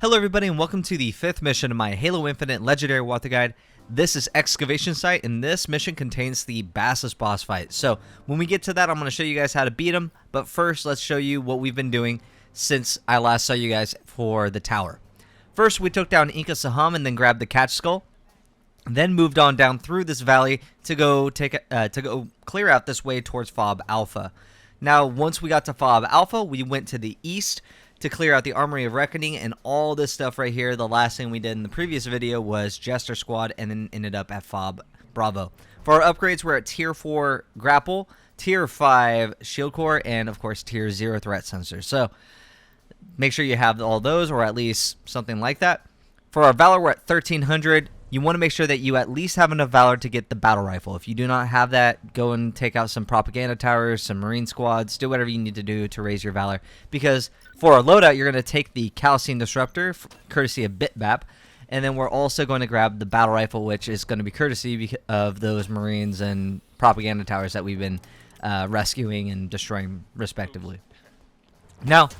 Hello everybody and welcome to the 5th mission of my Halo Infinite Legendary Walkthrough Guide. This is Excavation Site and this mission contains the Bassus boss fight. So when we get to that I'm going to show you guys how to beat him, but first let's show you what we've been doing since I last saw you guys for the tower. First we took down Inca Saham and then grabbed the catch skull. Then moved on down through this valley to go clear out this way towards Fob Alpha. Now once we got to Fob Alpha we went to the east to clear out the Armory of Reckoning and all this stuff right here. The last thing we did in the previous video was Jester Squad and then ended up at Fob Bravo. For our upgrades, we're at Tier 4 Grapple, Tier 5 Shield Core, and of course Tier 0 Threat Sensor. So make sure you have all those or at least something like that. For our Valor, we're at 1300. You want to make sure that you at least have enough Valor to get the Battle Rifle. If you do not have that, go and take out some Propaganda Towers, some Marine Squads, do whatever you need to do to raise your Valor. Because for our loadout, you're going to take the Calcine Disruptor, courtesy of BitBap, and then we're also going to grab the Battle Rifle, which is going to be courtesy of those Marines and Propaganda Towers that we've been rescuing and destroying, respectively. Now,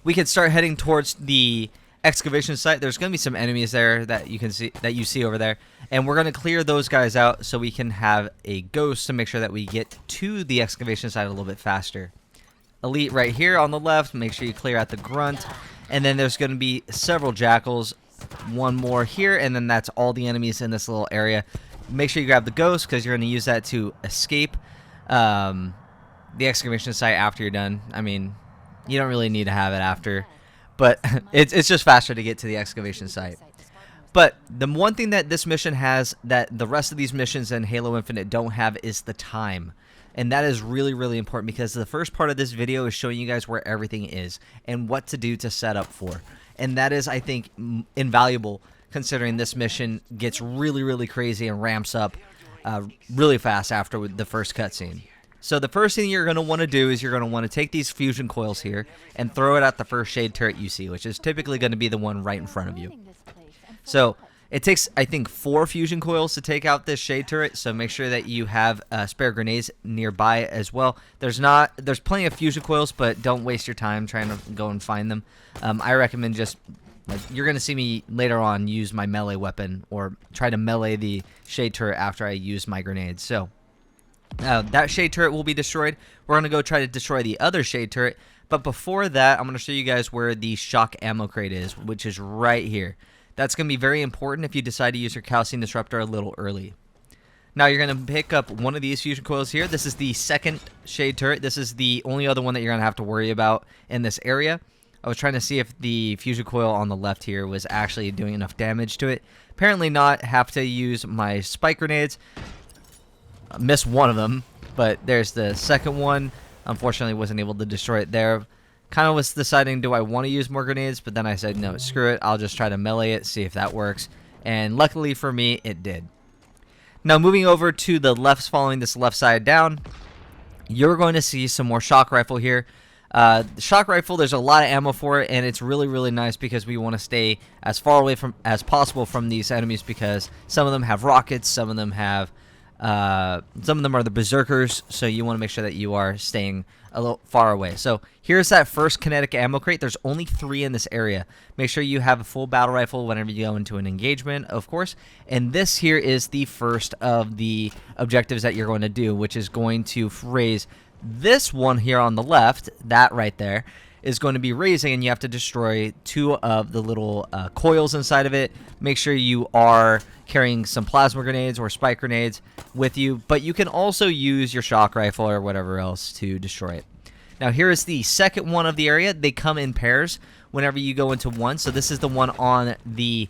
we can start heading towards the Excavation Site. There's going to be some enemies there that you can see, that you see over there, and we're going to clear those guys out so we can have a ghost to make sure that we get to the Excavation Site a little bit faster. Elite right here on the left, make sure you clear out the grunt, and then there's going to be several jackals, one more here, and then that's all the enemies in this little area. Make sure you grab the ghost because you're going to use that to escape the Excavation Site after you're done. I mean, you don't really need to have it after, but it's just faster to get to the Excavation Site. But the one thing that this mission has that the rest of these missions in Halo Infinite don't have is the time. And that is really, really important because the first part of this video is showing you guys where everything is and what to do to set up for. And that is, I think, invaluable considering this mission gets really, really crazy and ramps up really fast after the first cutscene. So the first thing you're going to want to do is you're going to want to take these fusion coils here and throw it at the first shade turret you see, which is typically going to be the one right in front of you. So it takes, I think, 4 fusion coils to take out this shade turret, so make sure that you have spare grenades nearby as well. There's plenty of fusion coils, but don't waste your time trying to go and find them. I recommend just, like, you're going to see me later on use my melee weapon or try to melee the shade turret after I use my grenades. So that shade turret will be destroyed. We're going to go try to destroy the other shade turret, but before that, I'm going to show you guys where the shock ammo crate is, which is right here. That's going to be very important if you decide to use your Calcine Disruptor a little early. Now you're going to pick up one of these fusion coils here. This is the second shade turret. This is the only other one that you're going to have to worry about in this area. I was trying to see if the fusion coil on the left here was actually doing enough damage to it. Apparently not. Have to use my spike grenades. I missed one of them, but there's the second one. Unfortunately wasn't able to destroy it there. Kind of was deciding, do I want to use more grenades? But then I said, no, screw it. I'll just try to melee it, see if that works. And luckily for me, it did. Now, moving over to the left, following this left side down, you're going to see some more shock rifle here. The shock rifle, there's a lot of ammo for it, and it's really, really nice because we want to stay as far away from as possible from these enemies because some of them have rockets, some of them have some of them are the berserkers, so you want to make sure that you are staying a little far away. So here's that first kinetic ammo crate. There's only 3 in this area. Make sure you have a full battle rifle whenever you go into an engagement, of course. And this here is the first of the objectives that you're going to do, which is going to raise this one here on the left. That right there is going to be raising, and you have to destroy 2 of the little coils inside of it. Make sure you are carrying some plasma grenades or spike grenades with you, but you can also use your shock rifle or whatever else to destroy it. Now here is the second one of the area. They come in pairs whenever you go into one, so this is the one on the,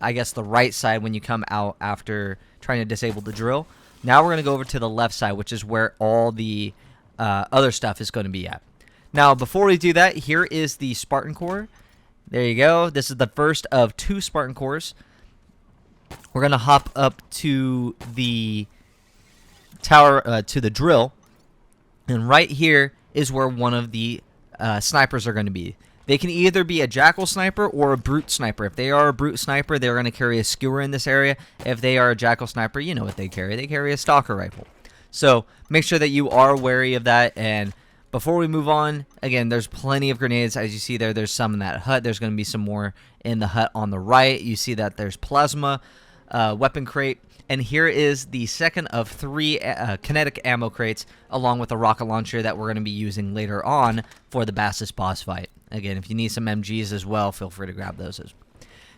I guess, the right side when you come out after trying to disable the drill. Now we're going to go over to the left side, which is where all the other stuff is going to be at. Now, before we do that, here is the Spartan Core. There you go. This is the first of 2 Spartan Cores. We're going to hop up to the tower, to the drill. And right here is where one of the snipers are going to be. They can either be a Jackal Sniper or a Brute Sniper. If they are a Brute Sniper, they're going to carry a Skewer in this area. If they are a Jackal Sniper, you know what they carry. They carry a Stalker Rifle. So make sure that you are wary of that and Before we move on, again, there's plenty of grenades. As you see there, there's some in that hut. There's going to be some more in the hut on the right. You see that there's plasma weapon crate. And here is the second of 3 kinetic ammo crates, along with a rocket launcher that we're going to be using later on for the Bassus boss fight. Again, if you need some MGs as well, feel free to grab those.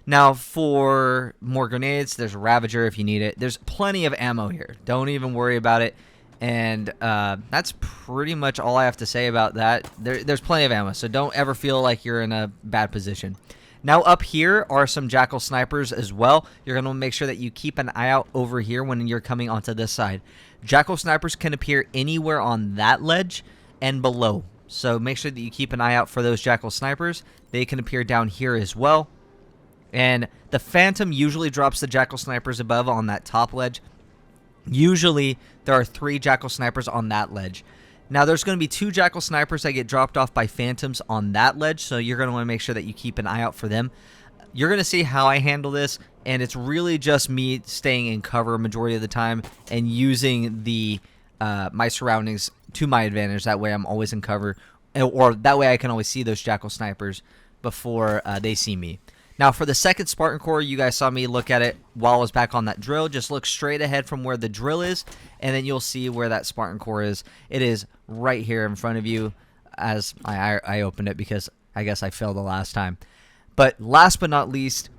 Now, for more grenades, there's a Ravager if you need it. There's plenty of ammo here. Don't even worry about it. And that's pretty much all I have to say about that. There's plenty of ammo, so don't ever feel like you're in a bad position. Now up here are some Jackal snipers as well. You're going to make sure that you keep an eye out over here when you're coming onto this side. Jackal snipers can appear anywhere on that ledge and below. So make sure that you keep an eye out for those Jackal snipers. They can appear down here as well. And the Phantom usually drops the Jackal snipers above on that top ledge. Usually there are 3 Jackal snipers on that ledge. Now there's going to be 2 Jackal snipers that get dropped off by Phantoms on that ledge, so you're going to want to make sure that you keep an eye out for them. You're going to see how I handle this, and it's really just me staying in cover majority of the time and using the my surroundings to my advantage. That way I'm always in cover, or that way I can always see those Jackal snipers before they see me. Now for the second Spartan core, you guys saw me look at it while I was back on that drill. Just look straight ahead from where the drill is, and then you'll see where that Spartan core is. It is right here in front of you, as I opened it because I guess I failed the last time. But last but not least,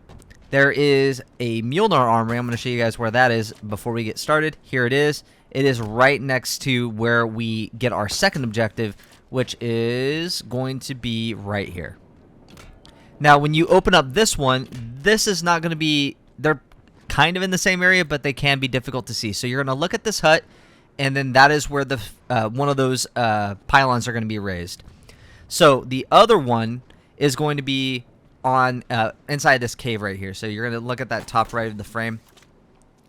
there is a Mjolnir armory. I'm going to show you guys where that is before we get started. Here it is. It is right next to where we get our second objective, which is going to be right here. Now, when you open up this one, this is not going to be, they're kind of in the same area, but they can be difficult to see. So you're going to look at this hut, and then that is where the one of those pylons are going to be raised. So the other one is going to be on inside this cave right here. So you're going to look at that top right of the frame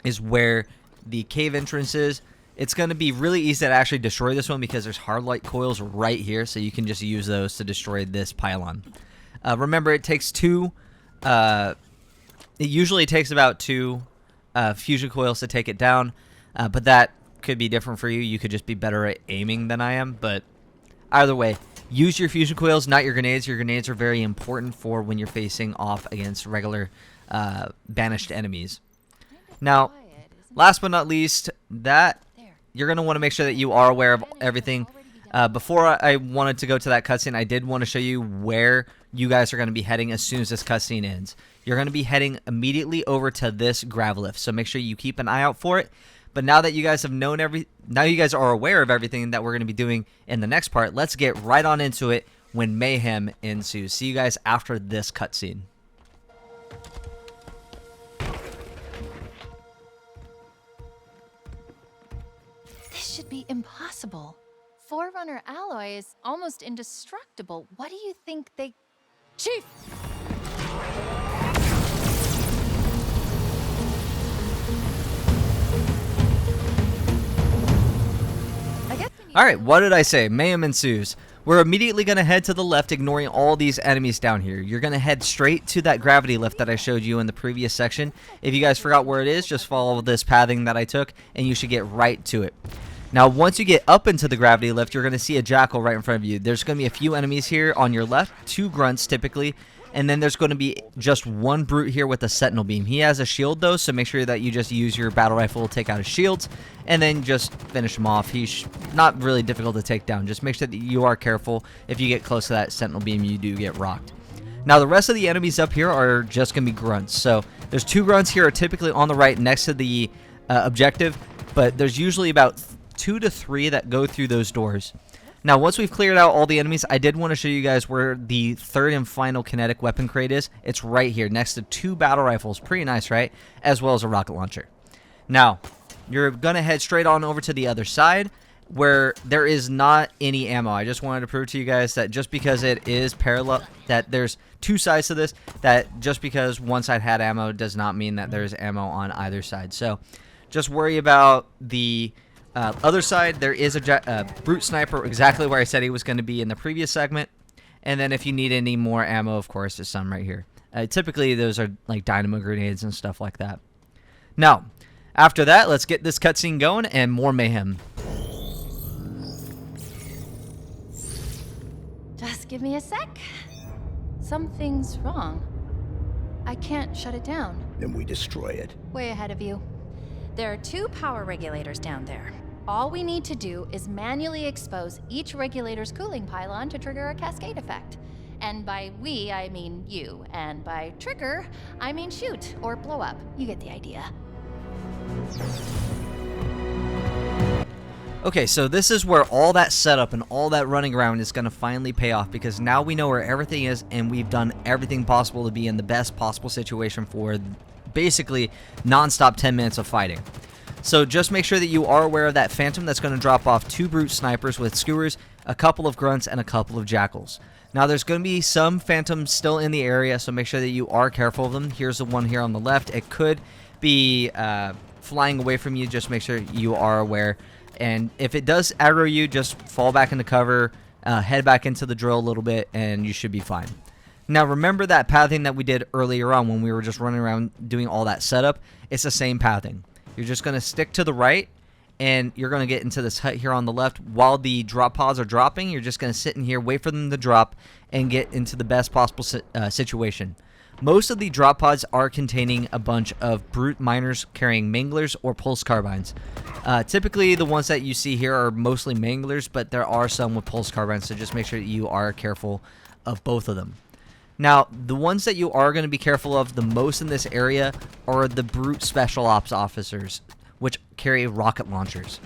is where the cave entrance is. It's going to be really easy to actually destroy this one because there's hard light coils right here, so you can just use those to destroy this pylon. Remember, it takes 2. It usually takes about 2 fusion coils to take it down, but that could be different for you. You could just be better at aiming than I am, but either way, use your fusion coils, not your grenades. Your grenades are very important for when you're facing off against regular banished enemies. Now, last but not least, that you're going to want to make sure that you are aware of everything. Before I wanted to go to that cutscene, I did want to show you where you guys are going to be heading as soon as this cutscene ends. You're going to be heading immediately over to this grav lift, so make sure you keep an eye out for it. But now that you guys have known now you guys are aware of everything that we're going to be doing in the next part, let's get right on into it when mayhem ensues. See you guys after this cutscene. This should be impossible. Forerunner alloy is almost indestructible. What do you think they... Chief! Alright, what did I say? Mayhem ensues. We're immediately going to head to the left, ignoring all these enemies down here. You're going to head straight to that gravity lift that I showed you in the previous section. If you guys forgot where it is, just follow this pathing that I took, and you should get right to it. Now, once you get up into the gravity lift, you're going to see a Jackal right in front of you. There's going to be a few enemies here on your left, 2 grunts typically, and then there's going to be just 1 brute here with a sentinel beam. He has a shield though, so make sure that you just use your battle rifle to take out his shields, and then just finish him off. He's not really difficult to take down. Just make sure that you are careful. If you get close to that sentinel beam, you do get rocked. Now, the rest of the enemies up here are just going to be grunts. So there's 2 grunts here, are typically on the right next to the objective, but there's usually about 2 to 3 that go through those doors. Now, once we've cleared out all the enemies, I did want to show you guys where the third and final kinetic weapon crate is. It's right here next to 2 battle rifles. Pretty nice, right? As well as a rocket launcher. Now, you're going to head straight on over to the other side where there is not any ammo. I just wanted to prove to you guys that just because it is parallel, that there's 2 sides to this, that just because one side had ammo does not mean that there's ammo on either side. So just worry about the other side. There is a brute sniper exactly where I said he was going to be in the previous segment. And then if you need any more ammo, of course, there's some right here. Typically, those are like dynamo grenades and stuff like that. Now, after that, let's get this cutscene going and more mayhem. Give me a sec. Something's wrong. I can't shut it down. Then we destroy it. Way ahead of you. There are 2 power regulators down there. All we need to do is manually expose each regulator's cooling pylon to trigger a cascade effect. And by we, I mean you. And by trigger, I mean shoot or blow up. You get the idea. Okay, so this is where all that setup and all that running around is going to finally pay off, because now we know where everything is and we've done everything possible to be in the best possible situation for basically non-stop 10 minutes of fighting. So just make sure that you are aware of that phantom that's going to drop off 2 brute snipers with skewers, a couple of grunts, and a couple of jackals. Now there's going to be some phantoms still in the area, so make sure that you are careful of them. Here's the one here on the left. It could be flying away from you. Just make sure you are aware. And if it does aggro you, just fall back into cover, head back into the drill a little bit, and you should be fine. Now remember that pathing that we did earlier on when we were just running around doing all that setup? It's the same pathing. You're just going to stick to the right, and you're going to get into this hut here on the left. While the drop pods are dropping, you're just going to sit in here, wait for them to drop, and get into the best possible situation. Most of the drop pods are containing a bunch of brute miners carrying manglers or pulse carbines. Typically, the ones that you see here are mostly manglers, but there are some with pulse carbines, so just make sure that you are careful of both of them. Now, the ones that you are going to be careful of the most in this area are the brute special ops officers, which carry rocket launchers.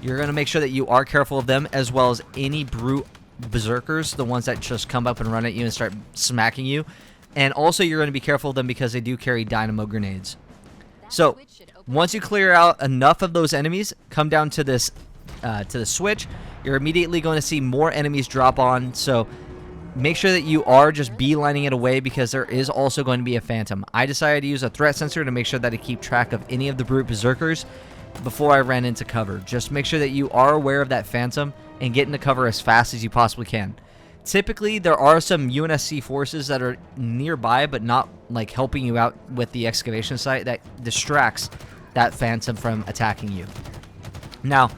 You're going to make sure that you are careful of them, as well as any brute berserkers, the ones that just come up and run at you and start smacking you. And also you're going to be careful of them because they do carry dynamo grenades. So once you clear out enough of those enemies, come down to this to the switch. You're immediately going to see more enemies drop on. So make sure that you are just beelining it away, because there is also going to be a phantom. I decided to use a threat sensor to make sure that I keep track of any of the brute berserkers before I ran into cover. Just make sure that you are aware of that phantom and get into cover as fast as you possibly can. Typically, there are some UNSC forces that are nearby, but not like helping you out with the excavation site, that distracts that phantom from attacking you. Now,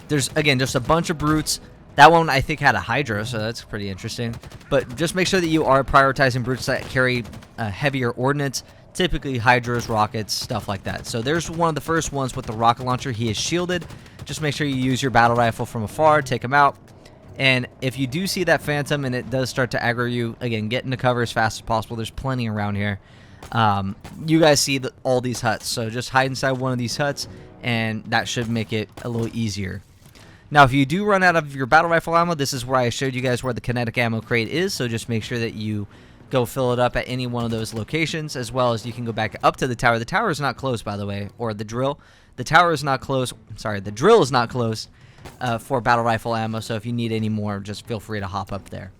there's again just a bunch of brutes. That one I think had a Hydra, so that's pretty interesting. But just make sure that you are prioritizing brutes that carry heavier ordnance, typically Hydras, rockets, stuff like that. So there's one of the first ones with the rocket launcher. He is shielded. Just make sure you use your battle rifle from afar, take him out. And if you do see that phantom and it does start to aggro you, again, get into cover as fast as possible. There's plenty around here. You guys see all these huts, so just hide inside one of these huts, and that should make it a little easier. Now, if you do run out of your battle rifle ammo, this is where I showed you guys where the kinetic ammo crate is, so just make sure that you go fill it up at any one of those locations, as well as you can go back up to the tower. The tower is not closed, by the way, or the drill. The tower is not closed. Sorry, the drill is not closed. For battle rifle ammo, so if you need any more, just feel free to hop up there.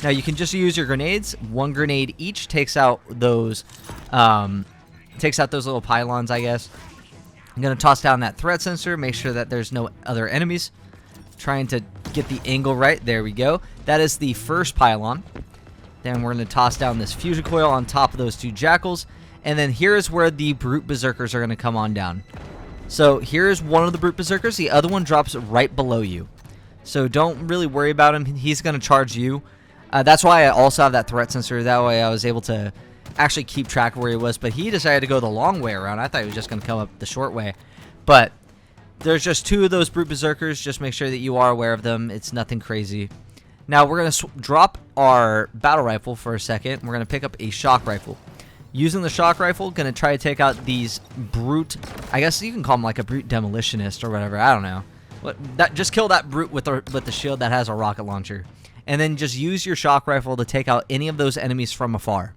Now you can just use your grenades. 1 grenade each takes out those little pylons, I guess. I'm gonna toss down that threat sensor, make sure that there's no other enemies. Trying to get the angle right. There we go. That is the first pylon. Then we're gonna toss down this fusion coil on top of those 2 jackals, and then here's where the brute berserkers are gonna come on down. So here's one of the brute berserkers. The other one drops right below you. So don't really worry about him. He's going to charge you. That's why I also have that threat sensor. That way I was able to actually keep track of where he was. But he decided to go the long way around. I thought he was just going to come up the short way. But there's just 2 of those brute berserkers. Just make sure that you are aware of them. It's nothing crazy. Now we're going to drop our battle rifle for a second. We're going to pick up a shock rifle. Using the shock rifle, going to try to take out these brute, I guess you can call them like a brute demolitionist or whatever, I don't know. Just kill that brute with the shield that has a rocket launcher. And then just use your shock rifle to take out any of those enemies from afar.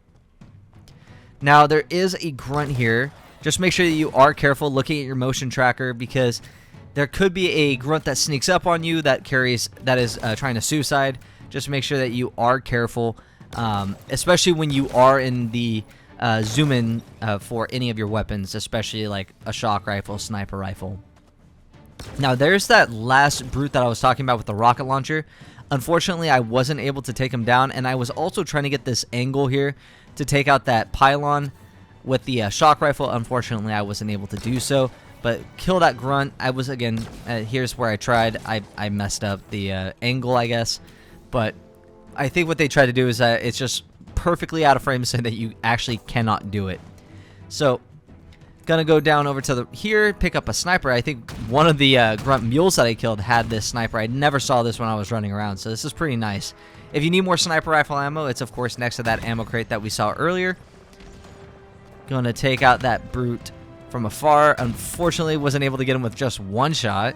Now there is a grunt here. Just make sure that you are careful looking at your motion tracker, because there could be a grunt that sneaks up on you that is trying to suicide. Just make sure that you are careful, especially when you are in the zoom in for any of your weapons, especially like a shock rifle, sniper rifle. Now there's that last brute that I was talking about with the rocket launcher. Unfortunately, I wasn't able to take him down, and I was also trying to get this angle here to take out that pylon with the shock rifle. Unfortunately, I wasn't able to do so, but kill that grunt. I was, again, here's where I tried. I messed up the angle, I guess, but I think what they try to do is that it's just perfectly out of frame so that you actually cannot do it. So, gonna go down over to here, pick up a sniper. I think one of the grunt mules that I killed had this sniper. I never saw this when I was running around, so this is pretty nice. If you need more sniper rifle ammo, it's of course next to that ammo crate that we saw earlier. Gonna take out that brute from afar. Unfortunately, wasn't able to get him with just one shot.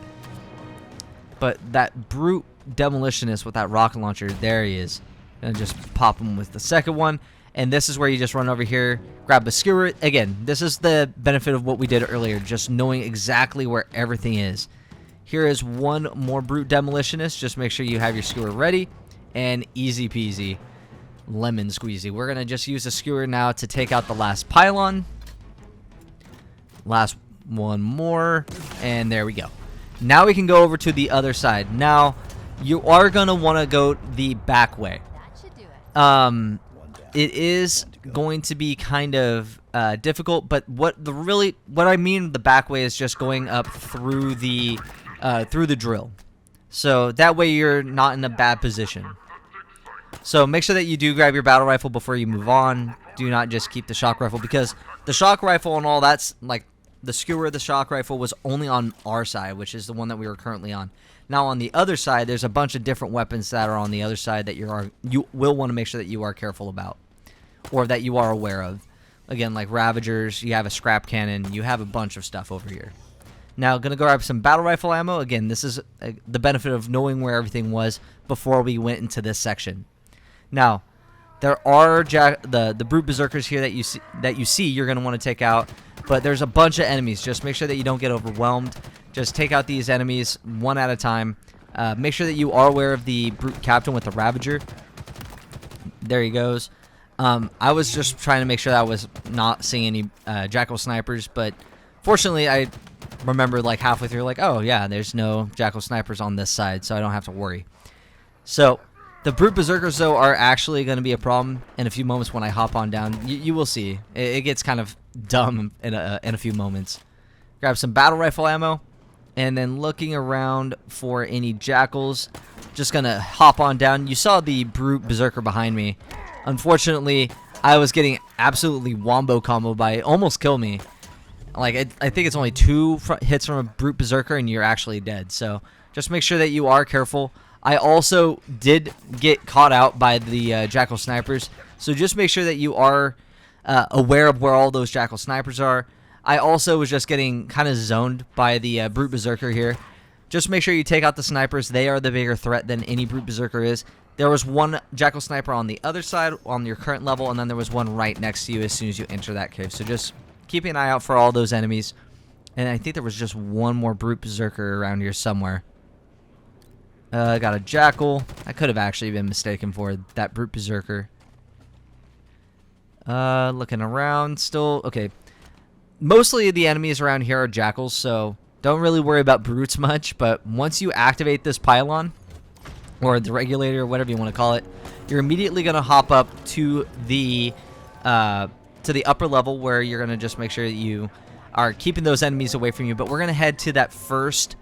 But that brute demolitionist with that rocket launcher, there he is. Gonna just pop him with the second one. And this is where you just run over here, grab the skewer. Again, this is the benefit of what we did earlier, just knowing exactly where everything is. Here is one more brute demolitionist. Just make sure you have your skewer ready. And easy peasy, lemon squeezy. We're going to just use the skewer now to take out the last pylon. Last one more. And there we go. Now we can go over to the other side. Now, you are going to want to go the back way. That should do it. It is going to be kind of difficult, but what I mean the back way is just going up through the drill. So that way you're not in a bad position. So make sure that you do grab your battle rifle before you move on. Do not just keep the shock rifle, because the shock rifle and all that's like the skewer of the shock rifle was only on our side, which is the one that we were currently on. Now on the other side, there's a bunch of different weapons that are on the other side that you will want to make sure that you are careful about, or that you are aware of. Again, like Ravagers, you have a scrap cannon, you have a bunch of stuff over here. Now, gonna go grab some battle rifle ammo. Again, this is the benefit of knowing where everything was before we went into this section. Now, there are the brute berserkers here that you see you're gonna want to take out, but there's a bunch of enemies. Just make sure that you don't get overwhelmed. Just take out these enemies one at a time. Make sure that you are aware of the brute captain with the Ravager. There he goes. I was just trying to make sure that I was not seeing any Jackal snipers, but fortunately I remember like halfway through, like, oh yeah, there's no Jackal snipers on this side, so I don't have to worry. So the brute berserkers though are actually going to be a problem in a few moments when I hop on down. You will see it gets kind of dumb in a few moments. Grab some battle rifle ammo, and then looking around for any jackals. Just gonna hop on down. You saw the brute berserker behind me. Unfortunately, I was getting absolutely wombo combo by almost kill me. Like, I think it's only 2 hits from a brute berserker and you're actually dead. So just make sure that you are careful. I also did get caught out by the jackal snipers, so just make sure that you are aware of where all those jackal snipers are. I also was just getting kind of zoned by the brute berserker here. Just make sure you take out the snipers. They are the bigger threat than any brute berserker is. There was one jackal sniper on the other side on your current level, and then there was one right next to you as soon as you enter that cave. So just keep an eye out for all those enemies. And I think there was just one more brute berserker around here somewhere. I got a jackal. I could have actually been mistaken for that brute berserker. Looking around still. Okay. Mostly the enemies around here are jackals, so don't really worry about brutes much. But once you activate this pylon, or the regulator, or whatever you want to call it, you're immediately going to hop up to the upper level, where you're going to just make sure that you are keeping those enemies away from you. But we're going to head to that first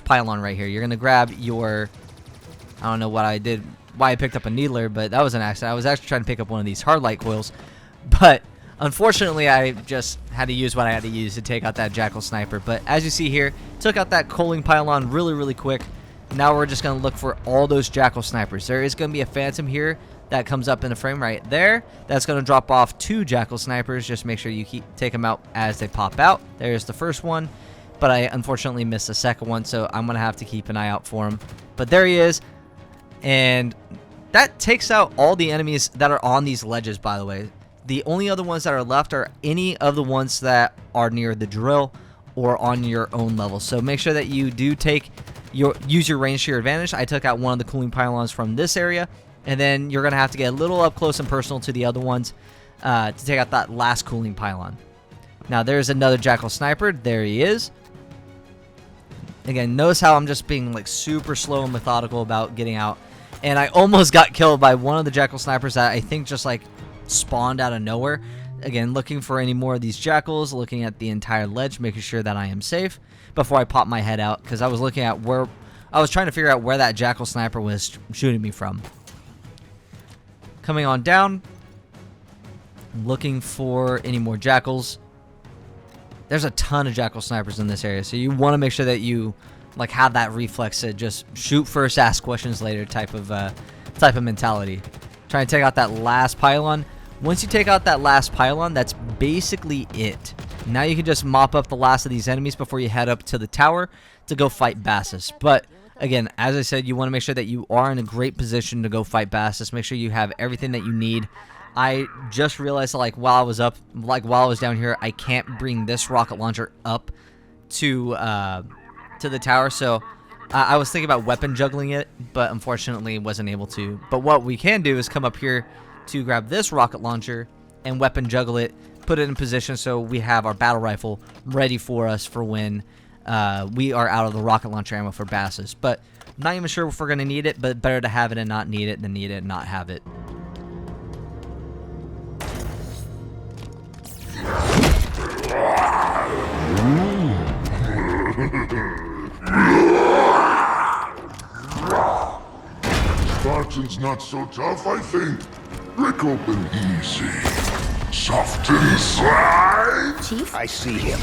pylon right here. You're going to grab your, I don't know what I did, why I picked up a needler, but that was an accident. I was actually trying to pick up one of these hard light coils, but unfortunately I just had to use what I had to use to take out that jackal sniper. But as you see here, took out that coaling pylon really quick. Now we're just going to look for all those jackal snipers. There is going to be a phantom here that comes up in the frame right there. That's going to drop off 2 jackal snipers. Just make sure you take them out as they pop out. There's the first one, but I unfortunately missed the second one, so I'm going to have to keep an eye out for him. But there he is, and that takes out all the enemies that are on these ledges, by the way. The only other ones that are left are any of the ones that are near the drill or on your own level. So make sure that you do use your range to your advantage. I took out one of the cooling pylons from this area, and then you're going to have to get a little up close and personal to the other ones to take out that last cooling pylon. Now there's another jackal sniper. There he is. Again, notice how I'm just being like super slow and methodical about getting out. And I almost got killed by one of the jackal snipers that I think just like spawned out of nowhere. Again, looking for any more of these jackals, looking at the entire ledge, making sure that I am safe before I pop my head out, because I was looking at where I was trying to figure out where that jackal sniper was shooting me from. Coming on down, looking for any more jackals. There's a ton of jackal snipers in this area, so you want to make sure that you like have that reflex to just shoot first, ask questions later type of mentality. Trying to take out that last pylon. Once you take out that last pylon, that's basically it. Now you can just mop up the last of these enemies before you head up to the tower to go fight Bassus. But again, as I said, you want to make sure that you are in a great position to go fight Bassus. Make sure you have everything that you need. I just realized that while I was down here, I can't bring this rocket launcher up to the tower. So I was thinking about weapon juggling it, but unfortunately wasn't able to. But what we can do is come up here to grab this rocket launcher and weapon juggle it, put it in position so we have our battle rifle ready for us for when we are out of the rocket launcher ammo for Bassus. But I'm not even sure if we're going to need it, but better to have it and not need it than need it and not have it. Spartan's not so tough, I think. Brick open easy. Soft inside. Chief? I see him.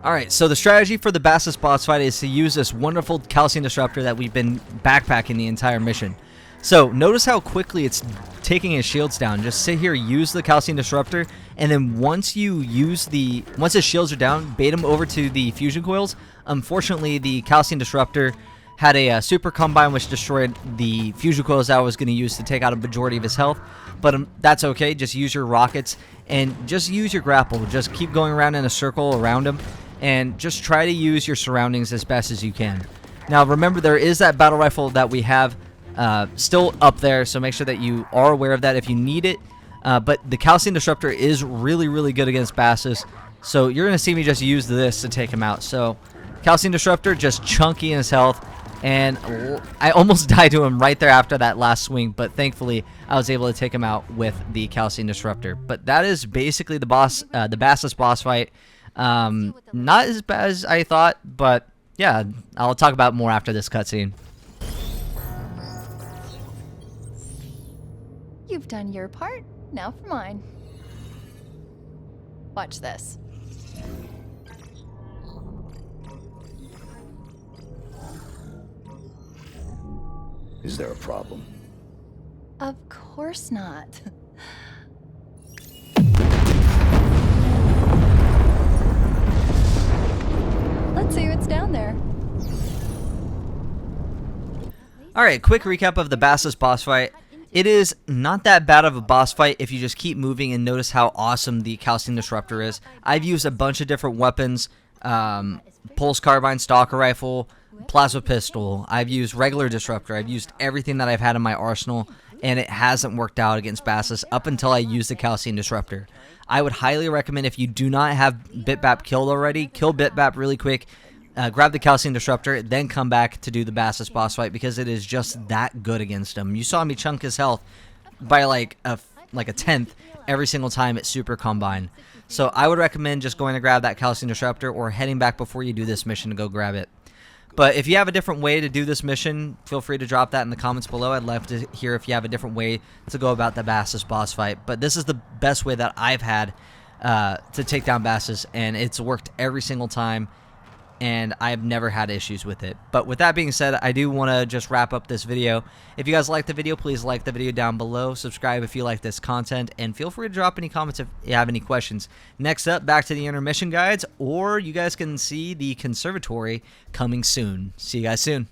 Alright, so the strategy for the Bassus boss fight is to use this wonderful calcium disruptor that we've been backpacking the entire mission. So notice how quickly it's taking his shields down. Just sit here, use the calcium disruptor, and then once his shields are down, bait him over to the fusion coils. Unfortunately, the calcium disruptor had a super combine which destroyed the fusion coils that I was going to use to take out a majority of his health. But that's okay. Just use your rockets and just use your grapple. Just keep going around in a circle around him and just try to use your surroundings as best as you can. Now remember, there is that battle rifle that we have still up there, so make sure that you are aware of that if you need it. But the calcium disruptor is really, really good against Bassus, so you're going to see me just use this to take him out. So calcium disruptor, just chunky in his health, and I almost died to him right there after that last swing, but thankfully I was able to take him out with the calcium disruptor. But that is basically the Bassus boss fight. Not as bad as I thought, but yeah, I'll talk about more after this cutscene. You've done your part, now for mine. Watch this. Is there a problem? Of course not. Let's see what's down there. Alright, quick recap of the Bassus boss fight. It is not that bad of a boss fight if you just keep moving and notice how awesome the calcium disruptor is. I've used a bunch of different weapons, pulse carbine, stalker rifle, plasma pistol. I've used regular disruptor. I've used everything that I've had in my arsenal, and it hasn't worked out against Bassus up until I used the calcium disruptor. I would highly recommend, if you do not have BitBap killed already, kill BitBap really quick. Grab the calcium disruptor, then come back to do the Bassus boss fight because it is just that good against him. You saw me chunk his health by like a tenth every single time at super combine. So I would recommend just going to grab that calcium disruptor or heading back before you do this mission to go grab it. But if you have a different way to do this mission, feel free to drop that in the comments below. I'd love to hear if you have a different way to go about the Bassus boss fight. But this is the best way that I've had to take down Bassus, and it's worked every single time, and I've never had issues with it. But with that being said, I do want to just wrap up this video. If you guys like the video, please like the video down below. Subscribe if you like this content, and feel free to drop any comments if you have any questions. Next up, back to the intermission guides, or you guys can see the conservatory coming soon. See you guys soon.